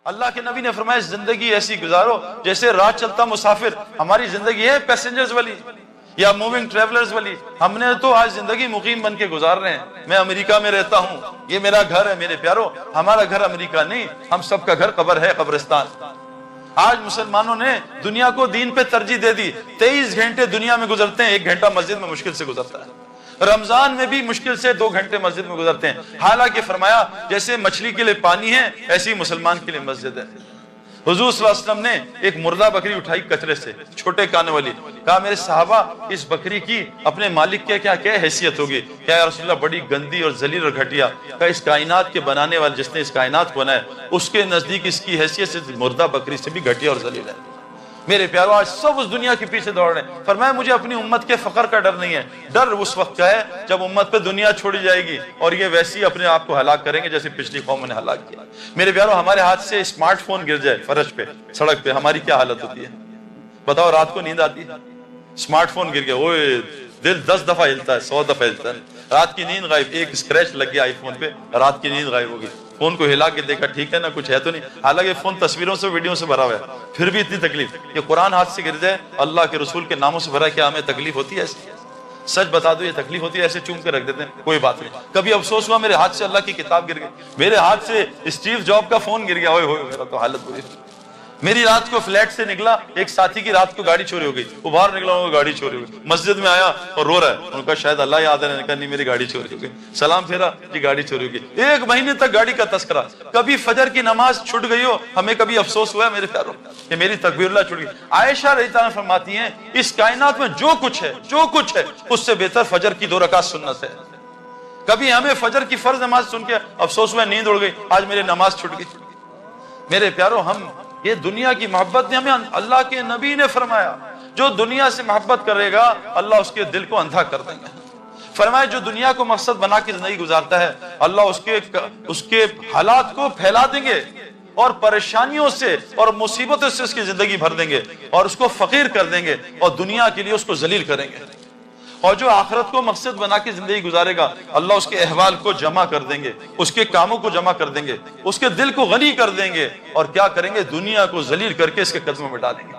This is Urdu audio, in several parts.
اللہ کے نبی نے فرمایا زندگی ایسی گزارو جیسے راہ چلتا مسافر. ہماری زندگی ہے پیسنجرز والی یا موونگ ٹریولرز والی. ہم نے تو آج زندگی مقیم بن کے گزار رہے ہیں. میں امریکہ میں رہتا ہوں, یہ میرا گھر ہے. میرے پیارو, ہمارا گھر امریکہ نہیں, ہم سب کا گھر قبر ہے, قبرستان. آج مسلمانوں نے دنیا کو دین پہ ترجیح دے دی. 23 گھنٹے دنیا میں گزرتے ہیں, 1 گھنٹہ مسجد میں مشکل سے گزرتا ہے. رمضان میں بھی مشکل سے 2 گھنٹے مسجد میں گزرتے ہیں. حالانکہ فرمایا جیسے مچھلی کے لیے پانی ہے ایسی مسلمان کے لیے مسجد ہے. حضور صلی اللہ علیہ وسلم نے ایک مردہ بکری اٹھائی کچرے سے, چھوٹے کانے والی. کہا میرے صحابہ اس بکری کی اپنے مالک کے کیا حیثیت ہوگی؟ کیا یا رسول اللہ بڑی گندی اور ذلیل اور گھٹیا. کہا اس کائنات کے بنانے والے جس نے اس کائنات کو بنایا اس کے نزدیک اس کی حیثیت سے مردہ بکری سے بھی گھٹیا اور ذلیل ہے. میرے پیارو آج سب اس دنیا کے پیچھے دوڑ رہے ہیں. فرمایا مجھے اپنی امت کے فقر کا ڈر نہیں ہے. ڈر اس وقت کا ہے جب امت پہ دنیا چھوڑی جائے گی اور یہ ویسی اپنے آپ کو ہلاک کریں گے جیسے پچھلی قوموں نے ہلاک کیا. میرے پیارو ہمارے ہاتھ سے اسمارٹ فون گر جائے فرش پہ, سڑک پہ, ہماری کیا حالت ہوتی ہے بتاؤ؟ رات کو نیند آتی ہے؟ اسمارٹ فون گر گیا, اوے دل 10 دفعہ ہلتا ہے, 100 دفعہ ہلتا ہے. رات کی نیند غائب, ایک اسکریچ لگ گیا آئی فون پہ, رات کی نیند غائب ہو گئی. فون کو ہلا کے دیکھا ٹھیک ہے نا, کچھ ہے تو نہیں. حالانکہ فون تصویروں سے ویڈیو سے بھرا ہوا ہے, پھر بھی اتنی تکلیف. یہ قرآن ہاتھ سے گر جائے, اللہ کے رسول کے ناموں سے بھرا, کیا ہمیں تکلیف ہوتی ہے ایسی؟ سچ بتا دو یہ تکلیف ہوتی ہے؟ ایسے چوم کے رکھ دیتے ہیں, کوئی بات نہیں. کبھی افسوس ہوا میرے ہاتھ سے اللہ کی کتاب گر گئی, میرے ہاتھ سے اسٹیو جاب کا فون گر گیا, ہوئے ہوئے میرا تو حالت بری. میری رات کو فلیٹ سے نکلا, ایک ساتھی کی رات کو گاڑی چوری ہو گئی, وہ باہر نکلا, گاڑی چوری ہو گئی. مسجد میں آیا اور رو رہا ہے. ان کا شاید اللہ یاد ہے, کہا نہیں میری گاڑی چوری ہو گئی. سلام پھیرا, جی گاڑی چوری ہو گئی. 1 مہینے تک گاڑی کا تذکرہ. کبھی فجر کی نماز چھوٹ گئی ہو, ہمیں کبھی افسوس ہوا ہے میرے پیاروں کہ میری تکبیر اللہ چھوٹ گئی؟ عائشہ رضی اللہ عنہا فرماتی ہیں اس کائنات میں جو کچھ ہے اس سے بہتر فجر کی 2 رکعت سنت ہے. کبھی ہمیں فجر کی فرض نماز سن کے افسوس ہوا, نیند اڑ گئی, آج میری نماز چھوٹ گئی. میرے پیاروں ہم یہ دنیا کی محبت نے ہمیں, اللہ کے نبی نے فرمایا جو دنیا سے محبت کرے گا اللہ اس کے دل کو اندھا کر دیں گے. فرمایا جو دنیا کو مقصد بنا کے زندگی گزارتا ہے اللہ اس کے حالات کو پھیلا دیں گے اور پریشانیوں سے اور مصیبتوں سے اس کی زندگی بھر دیں گے اور اس کو فقیر کر دیں گے اور دنیا کے لیے اس کو ذلیل کریں گے. اور جو آخرت کو مقصد بنا کے زندگی گزارے گا اللہ اس کے احوال کو جمع کر دیں گے, اس کے کاموں کو جمع کر دیں گے, اس کے دل کو غنی کر دیں گے اور کیا کریں گے؟ دنیا کو ذلیل کر کے اس کے قدموں میں ڈالیں گے.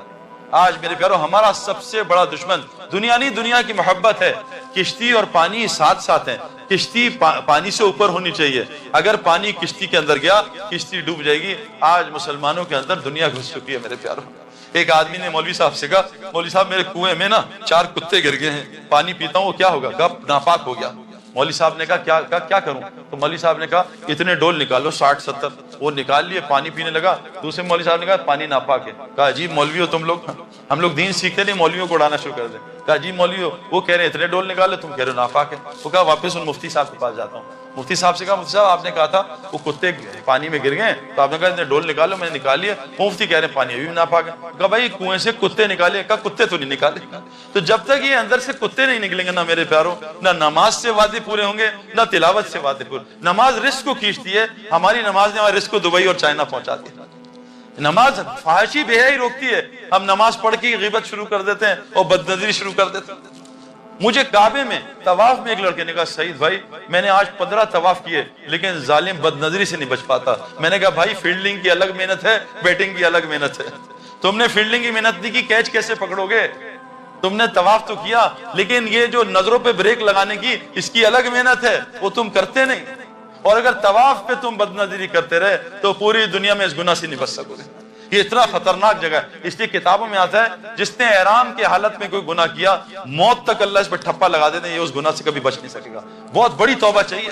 آج میرے پیارو ہمارا سب سے بڑا دشمن دنیا نہیں, دنیا کی محبت ہے. کشتی اور پانی ساتھ ساتھ ہیں. کشتی پانی سے اوپر ہونی چاہیے, اگر پانی کشتی کے اندر گیا کشتی ڈوب جائے گی. آج مسلمانوں کے اندر دنیا گھس چکی ہے میرے پیارو. ایک آدمی نے مولوی صاحب سے کہا مولوی صاحب میرے کنویں میں نا 4 کتے گر گئے ہیں, پانی پیتا ہوں وہ کیا ہوگا؟ کہا ناپاک ہو گیا. مولوی صاحب نے کہا کیا کروں؟ تو مولوی صاحب نے کہا اتنے ڈول نکالو 60-70. وہ نکال لیے, پانی پینے لگا. دوسرے مولوی صاحب نے کہا پانی ناپاک ہے. کہا عجیب مولوی ہو تم لوگ, ہم لوگ دین سیکھتے نہیں مولویوں کو اڑانا شروع کر دیں. کہا جی مولوی ہو, وہ کہہ رہے ہیں اتنے ڈول نکالے, تم کہہ رہے ہو ناپاک ہے. وہ کہا واپس ان مفتی صاحب کے پاس جاتا ہوں. مفتی صاحب سے کہا مفتی صاحب آپ نے کہا تھا وہ کتے پانی میں گر گئے تو آپ نے کہا اتنے ڈول نکالو, میں نے نکال لیا. مفتی کہہ رہے ہیں پانی ابھی بھی ناپاک ہے. کہا بھائی کنویں سے کتے نکالے. کہا کتے تو نہیں نکالے. تو جب تک یہ اندر سے کتے نہیں نکلیں گے نا میرے پیاروں, نہ نماز سے وعدے پورے ہوں گے نہ تلاوت سے وعدے پورے. نماز رزق کو کھینچتی ہے, ہماری نماز نے ہمارے رزق کو دبئی اور چائنا پہنچا دیا. نماز فحاشی بے حیائی روکتی ہے. ہم نماز پڑھ کے غیبت شروع کر دیتے ہیں اور بدنظری شروع کر دیتے ہیں. مجھے کعبے میں طواف میں ایک لڑکے نے کہا سعید بھائی میں نے آج 15 طواف کیے لیکن ظالم بدنظری سے نہیں بچ پاتا. میں نے کہا بھائی فیلڈنگ کی الگ محنت ہے, بیٹنگ کی الگ محنت ہے. تم نے فیلڈنگ کی محنت نہیں کی, کیچ کیسے پکڑو گے؟ تم نے طواف تو کیا لیکن یہ جو نظروں پہ بریک لگانے کی اس کی الگ محنت ہے, وہ تم کرتے نہیں. اور اگر طواف پہ تم بدنظری کرتے رہے تو پوری دنیا میں اس گناہ سے نہیں بچ سکو گے. یہ اتنا خطرناک جگہ ہے. اس لیے کتابوں میں آتا ہے جس نے احرام کی حالت میں کوئی گناہ کیا موت تک اللہ اس پہ ٹھپا لگا دیتے ہیں, یہ اس گناہ سے کبھی بچ نہیں سکے گا. بہت بڑی توبہ چاہیے,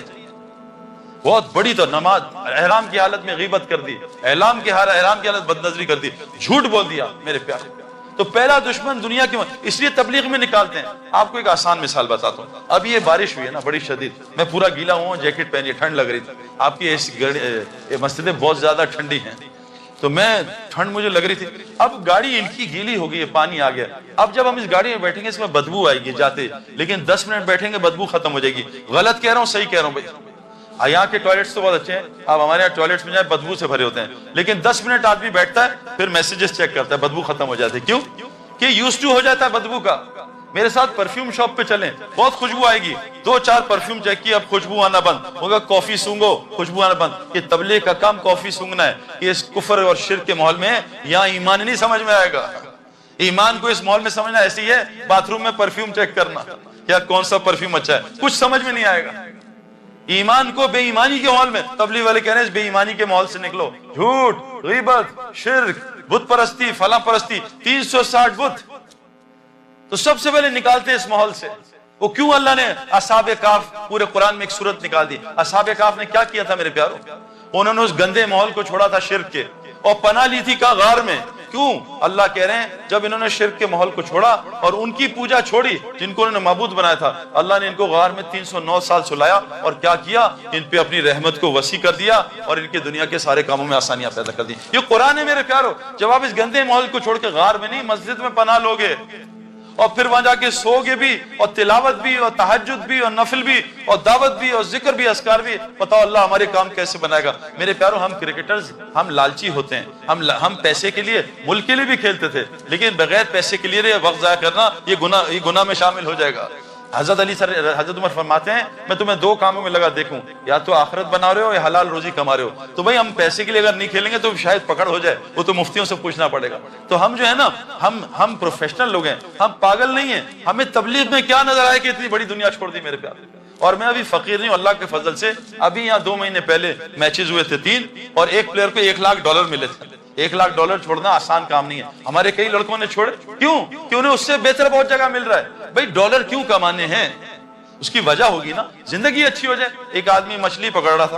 بہت بڑی. تو نماز احرام کی حالت میں غیبت کر دی, احرام کی حالت بدنظری کر دی, جھوٹ بول دیا میرے پیارے. تو پہلا دشمن دنیا کی, اس لیے تبلیغ میں نکالتے ہیں. آپ کو ایک آسان مثال بتاتا ہوں. اب یہ بارش ہوئی ہے نا بڑی شدید, میں پورا گیلا ہوں, جیکٹ پہنی, ٹھنڈ لگ رہی تھی. آپ کی مسجدیں بہت زیادہ ٹھنڈی ہیں تو میں ٹھنڈ مجھے لگ رہی تھی. اب گاڑی ان کی گیلی ہو گئی ہے, پانی آ گیا. اب جب ہم اس گاڑی میں بیٹھیں گے اس میں بدبو آئے گی جاتے, لیکن 10 منٹ بیٹھیں گے بدبو ختم ہو جائے گی. غلط کہہ رہا ہوں صحیح کہہ رہا ہوں بھائی؟ یہاں کے ٹوائلٹس تو بہت اچھے ہیں, آپ ہمارے یہاں ٹوائلٹس میں جائیں بدبو سے بھرے ہوتے ہیں, لیکن 10 منٹ آدمی بیٹھتا ہے پھر میسیجز چیک کرتا ہے, بدبو ختم ہو جاتی ہے. کیوں کہ یوز ٹو ہو جاتا ہے بدبو کا. میرے ساتھ پرفیوم شاپ پہ چلیں, بہت خوشبو آئے گی, 2-4 پرفیوم چیک کی, اب خوشبو آنا بند ہوگا, کافی سونگو, خوشبو آنا بند. یہ تبلیغ کا کام کافی سونگنا ہے. یہ اس کفر اور شرک کے ماحول میں ہے, یہاں ایمان نہیں سمجھ میں آئے گا. ایمان کو اس ماحول میں سمجھنا ایسی ہے باتھ روم میں پرفیوم چیک کرنا, یا کون سا پرفیوم اچھا ہے, کچھ سمجھ میں نہیں آئے گا. ایمان کو بے ایمانی کے ماحول میں, تبلیغ والے کہہ رہے ہیں بے ایمانی کے ماحول سے نکلو, جھوٹ, غیبت, شرک, بت پرستی, فلاں پرستی, 360 بت, تو سب سے پہلے نکالتے ہیں اس ماحول سے. وہ کیوں اللہ نے اصحاب کہف پورے قرآن میں ایک صورت نکال دی. اصحاب کہف نے کیا کیا تھا میرے پیارو؟ انہوں نے اس گندے ماحول کو چھوڑا تھا شرک کے, اور پناہ لی تھی کا غار میں. کیوں؟ اللہ کہہ رہے ہیں جب انہوں نے شرک کے ماحول کو چھوڑا اور ان کی پوجا چھوڑی جن کو انہوں نے معبود بنایا تھا, اللہ نے ان کو غار میں 309 سال سلایا, اور کیا کیا, ان پہ اپنی رحمت کو وسیع کر دیا اور ان کے دنیا کے سارے کاموں میں آسانیاں پیدا کر دی. یہ قرآن ہے میرے پیارو. جب آپ اس گندے ماحول کو چھوڑ کے غار میں نہیں, مسجد میں پناہ لوگے, اور پھر وہاں جا کے سوگے بھی, اور تلاوت بھی, اور تہجد بھی, اور نفل بھی, اور دعوت بھی, اور ذکر بھی, اذکار بھی, بتاؤ اللہ ہمارے کام کیسے بنائے گا؟ میرے پیارو, ہم کرکٹرز, ہم لالچی ہوتے ہیں, ہم پیسے کے لیے, ملک کے لیے بھی کھیلتے تھے, لیکن بغیر پیسے کے لیے وقت ضائع کرنا یہ گناہ میں شامل ہو جائے گا. حضرت عمر فرماتے ہیں میں تمہیں 2 کاموں میں لگا دیکھوں, یا تو آخرت بنا رہے ہو یا حلال روزی کما رہے ہو. تو بھائی ہم پیسے کے لیے اگر نہیں کھیلیں گے تو شاید پکڑ ہو جائے, وہ تو مفتیوں سے پوچھنا پڑے گا. تو ہم جو ہے نا, ہم پروفیشنل لوگ ہیں, ہم پاگل نہیں ہیں. ہمیں تبلیغ میں کیا نظر آئے کہ اتنی بڑی دنیا چھوڑ دی میرے پیارے. اور میں ابھی فقیر نہیں ہوں, اللہ کے فضل سے ابھی یہاں 2 مہینے پہلے میچز ہوئے تھے 3, اور ایک پلیئر کو $1,00,000 ملے تھے. $1,00,000 چھوڑنا آسان کام نہیں ہے. ہمارے کئی لڑکوں نے چھوڑے, کیوں؟ کہ انہیں اس سے بہتر بہت جگہ مل رہا ہے. بھائی ڈالر کیوں کمانے ہیں؟ اس کی وجہ ہوگی نا, زندگی اچھی ہو جائے. ایک آدمی مچھلی پکڑ رہا تھا,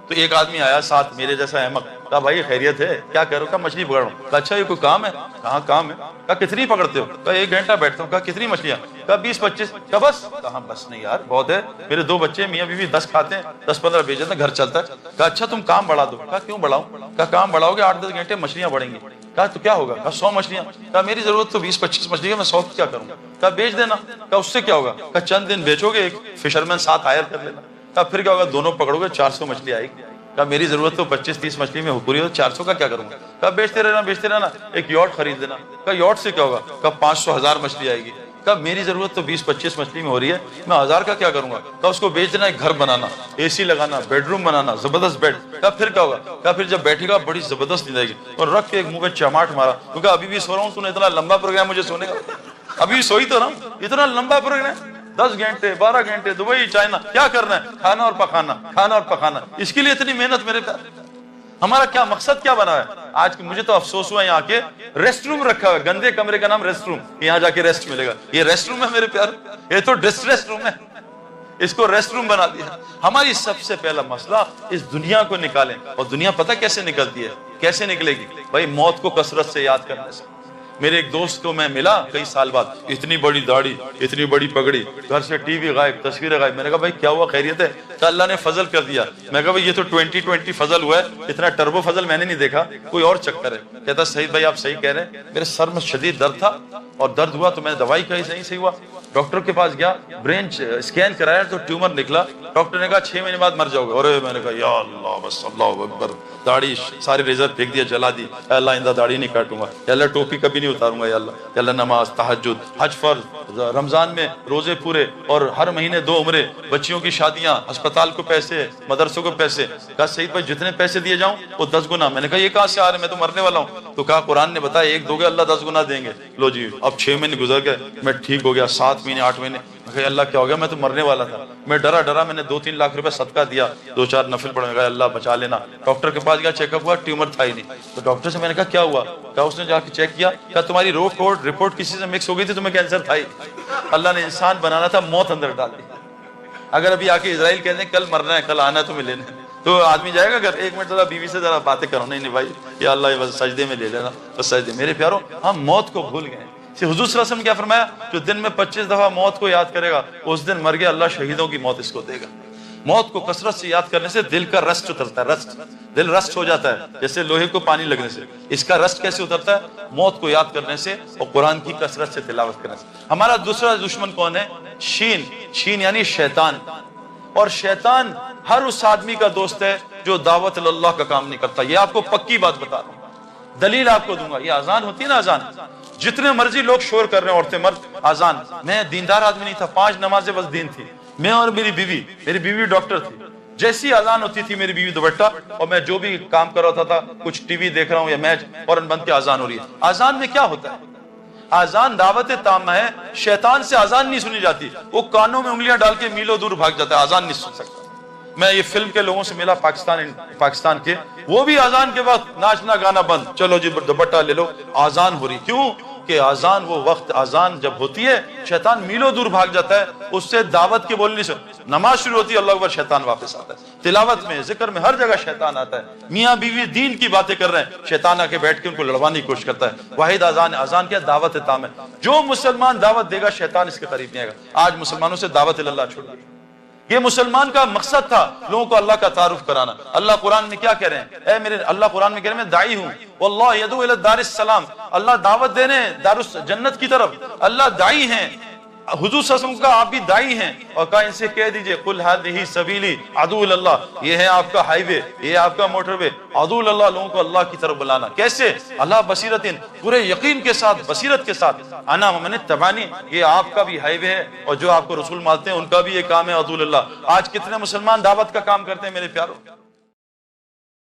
تو ایک آدمی آیا ساتھ میرے جیسا احمق, کہا بھائی خیریت ہے, کیا کہہ رہا ہو؟ کہا مچھلی پکڑ رہا ہوں. کہا اچھا یہ کوئی کام ہے؟ کہاں کام ہے. کہا کتنی پکڑتے ہو؟ کہا 1 گھنٹہ بیٹھتا ہوں. کہا کتنی مچھلیاں؟ کہا 20-25. کہا بس؟ کہا بس نہیں یار, بہت ہے, میرے 2 بچے, میاں بیوی 10 کھاتے ہیں, 10-15 بیچ دیتے ہیں, گھر چلتا ہے. کہا اچھا تم کام بڑھا دو. کہا کیوں بڑھاؤں؟ کہا کام بڑھاؤ گے 8-10 گھنٹے مچھلیاں بڑھیں گی. کہا تو کیا ہوگا؟ کہا 100 مچھلیاں. کہا میری ضرورت تو 20-25 مچھلی ہے, میں 100 کیا کروں گا؟ کہا بیچ دینا. کہا اس سے کیا ہوگا؟ کہا چند دن بیچو گے, ایک فشرمین ساتھ ہائر کر لینا. کہا پھر کیا ہوگا؟ دونوں پکڑو گے 400 مچھلی آئے گی. کہا میری ضرورت تو 25-30 مچھلی میں پوری ہو, 400 کا کیا کروں گا؟ کہا بیچتے رہنا, ایک یاٹ خرید لینا. کہا یاٹ سے کیا ہوگا؟ کہا 500-1000 مچھلی آئے گی. کہا میری ضرورت تو 20-25 مچھلی میں ہو رہی ہے, میں 1000 کا کیا کروں گا؟ کہا اس کو بیچ دینا, ایک گھر بنانا, AC لگانا, بیڈ روم بنانا, زبردست بیڈ. کہا پھر کیا ہوگا؟ کہا پھر جب بیٹھے گا بڑی زبردست نیند آئے گی. اور رکھ کے ایک منہ پہ چماٹ مارا, کیونکہ ابھی بھی سو رہا ہوں, تو نے اتنا لمبا پروگرام مجھے سونے کا, ابھی سوئی تو رہا ہوں, اتنا لمبا پروگرام 10 گھنٹے 12 گھنٹے, دبئی چائنا, کیا کرنا ہے؟ کھانا اور پکانا. اس کے لیے اتنی محنت میرے پیارے. ہمارا کیا مقصد کیا بنا ہے آج؟ مجھے تو افسوس ہوا یہاں کے ریسٹ روم رکھا ہوا ہے, گندے کمرے کا نام ریسٹ روم, یہاں جا کے ریسٹ ملے گا. یہ ریسٹ روم ہے میرے پیارے؟ یہ تو ریسٹ روم ہے, اس کو ریسٹ روم بنا دیا. ہماری سب سے پہلا مسئلہ اس دنیا کو نکالیں. اور دنیا پتہ کیسے نکلتی ہے, کیسے نکلے گی؟ بھائی موت کو کثرت سے یاد کرنے سے. میرے ایک دوست کو میں ملا کئی سال بعد, اتنی بڑی داڑھی, اتنی بڑی پگڑی, گھر سے ٹی وی غائب, تصویریں غائب. میں نے کہا بھائی کیا ہوا, خیریت ہے؟ تو اللہ نے فضل کر دیا. میں کہا بھائی یہ تو 2020 فضل ہوا ہے, اتنا ٹربو فضل میں نے نہیں دیکھا, کوئی اور چکر ہے. کہتا سعید بھائی آپ صحیح کہہ رہے ہیں, میرے سر میں شدید درد تھا, اور درد ہوا تو میں نے دوائی کہی, صحیح ہوا. ڈاکٹر کے پاس گیا, برین اسکین کرایا تو ٹیومر نکلا. ڈاکٹر نے کہا 6 مہینے بعد مر جاؤ گے. اور میں نے کہا یا اللہ بس اللہ اکبر, داڑھی ساری ریزر پھینک دیا, جلا دی. اے اللہ آئندہ داڑھی نہیں کاٹوں گا, یا اللہ ٹوپی کبھی نہیں اتاروں گا, یا اللہ نماز, تہجد, حج فرض, رمضان میں روزے پورے, اور ہر مہینے 2 عمرے, بچیوں کی شادیاں, ہسپتال کو پیسے, مدرسوں کو پیسے. کہا سعید بھائی جتنے پیسے دیے جاؤں وہ 10 گنا. میں نے کہا یہ کہاں سے آ رہے ہیں, میں تو مرنے والا ہوں. تو کہا قرآن نے بتایا 1 دو گے اللہ 10 گنا دیں گے. لو جی اب 6 مہینے گزر گئے, میں ٹھیک ہو گیا, 7 مہینے 8 مہینے. میں کہا اللہ کیا ہو گیا, میں تو مرنے والا تھا. میں ڈرا, میں نے 2-3 لاکھ روپے صدقہ دیا, 2-4 نفل پڑھنے گا, اللہ بچا لینا. ڈاکٹر کے پاس گیا, چیک اپ ہوا, ٹیومر تھا ہی نہیں. تو ڈاکٹر سے میں نے کہا کیا ہوا؟ کہا اس نے جا کے چیک کیا, کہا تمہاری رپورٹ کسی سے مکس ہو گئی تھی, تمہیں کینسر تھا ہی. اللہ نے انسان بنانا تھا, موت اندر ڈال دی. اگر ابھی آ کے اسرائیل کہتے ہیں کل مرنا ہے, کل آنا ہے تمہیں لینے, تو آدمی جائے گا اگر 1 منٹ ذرا بیوی سے ذرا باتیں کرو, نہیں بھائی یا اللہ یہ بس سجدے میں لے لینا, بس سجدے. میرے پیارو ہم موت کو بھول گئے. حضور صلی اللہ علیہ وسلم نے کیا فرمایا, جو دن میں 25 دفعہ موت کو یاد کرے گا اس دن مر گیا, اللہ شہیدوں کی موت اس کو دے گا. موت کو کثرت سے یاد کرنے سے دل کا رسٹ اترتا ہے, دل رسٹ ہو جاتا ہے جیسے لوہے کو پانی لگنے سے. اس کا رسٹ کیسے اترتا ہے؟ موت کو یاد کرنے سے اور قرآن کی کثرت سے تلاوت کرنے سے. ہمارا دوسرا دشمن کون ہے؟ شین یعنی شیطان. اور شیطان ہر اس آدمی کا دوست ہے جو دعوت اللہ کا کام نہیں کرتا. یہ آپ کو پکی بات بتا رہا ہوں, دلیل آپ کو دوں گا. یہ اذان ہوتی ہے نا, اذان جتنے مرضی لوگ شور کر رہے ہیں, عورتیں مرد, اذان. میں دیندار آدمی نہیں تھا, 5 نمازیں بس دین تھی, میں اور میری بیوی ڈاکٹر تھی. جیسی اذان ہوتی تھی میری بیوی دوپٹہ, اور میں جو بھی کام کر رہا تھا, کچھ ٹی وی دیکھ رہا ہوں یا میچ, فوراً بند کے اذان ہو رہی ہے. اذان میں کیا ہوتا ہے؟ اذان دعوت تامہ ہے. شیطان سے اذان نہیں سنی جاتی, وہ کانوں میں انگلیاں ڈال کے میلوں دور بھاگ جاتا ہے, اذان نہیں سن سکتا. میں یہ فلم کے لوگوں سے ملا پاکستان کے, وہ بھی اذان کے وقت ناچنا گانا بند, چلو جی دوپٹہ لے لو, اذان ہو رہی. کیوں کہ اذان وہ وقت, اذان جب ہوتی ہے شیطان میلوں دور بھاگ جاتا ہے, اس سے دعوت کے بولنے سے. نماز شروع ہوتی ہے, اللہ اکبر, شیطان واپس آتا ہے. تلاوت میں, ذکر میں, ہر جگہ شیطان آتا ہے. میاں بیوی دین کی باتیں کر رہے ہیں, شیطان آ کے بیٹھ کے ان کو لڑوانے کی کوشش کرتا ہے. واحد اذان ہے. اذان کیا؟ دعوت تام ہے. جو مسلمان دعوت دے گا شیطان اس کے قریب نہیں آئے گا. آج مسلمانوں سے دعوت اللہ چھوڑ دی. یہ مسلمان کا مقصد تھا لوگوں کو اللہ کا تعارف کرانا. اللہ قرآن میں کیا کہہ رہے ہیں؟ اے میرے, اللہ قرآن میں کہہ رہے ہیں میں داعی ہوں, واللہ یدعو الی دار السلام. اللہ دعوت دے رہے ہیں دار جنت کی طرف. اللہ داعی ہیں. حضور صلی اللہ علیہ وسلم کا آپ بھی داعی ہیں, اور کہا ان سے کہہ دیجئے قل ھذہ سبیلی ادعو الی اللہ, یہ ہے آپ کا ہائی وے, یہ آپ کا موٹر وے. ادعو الی اللہ, لوگوں کو اللہ کی طرف بلانا. کیسے؟ اللہ بصیرت, پورے یقین کے ساتھ, بصیرت کے ساتھ. انا ومن اتبعنی, یہ آپ کا بھی ہائی وے ہے, اور جو آپ کو رسول مانتے ہیں ان کا بھی یہ کام ہے ادعو الی اللہ. آج کتنے مسلمان دعوت کا کام کرتے ہیں میرے پیاروں؟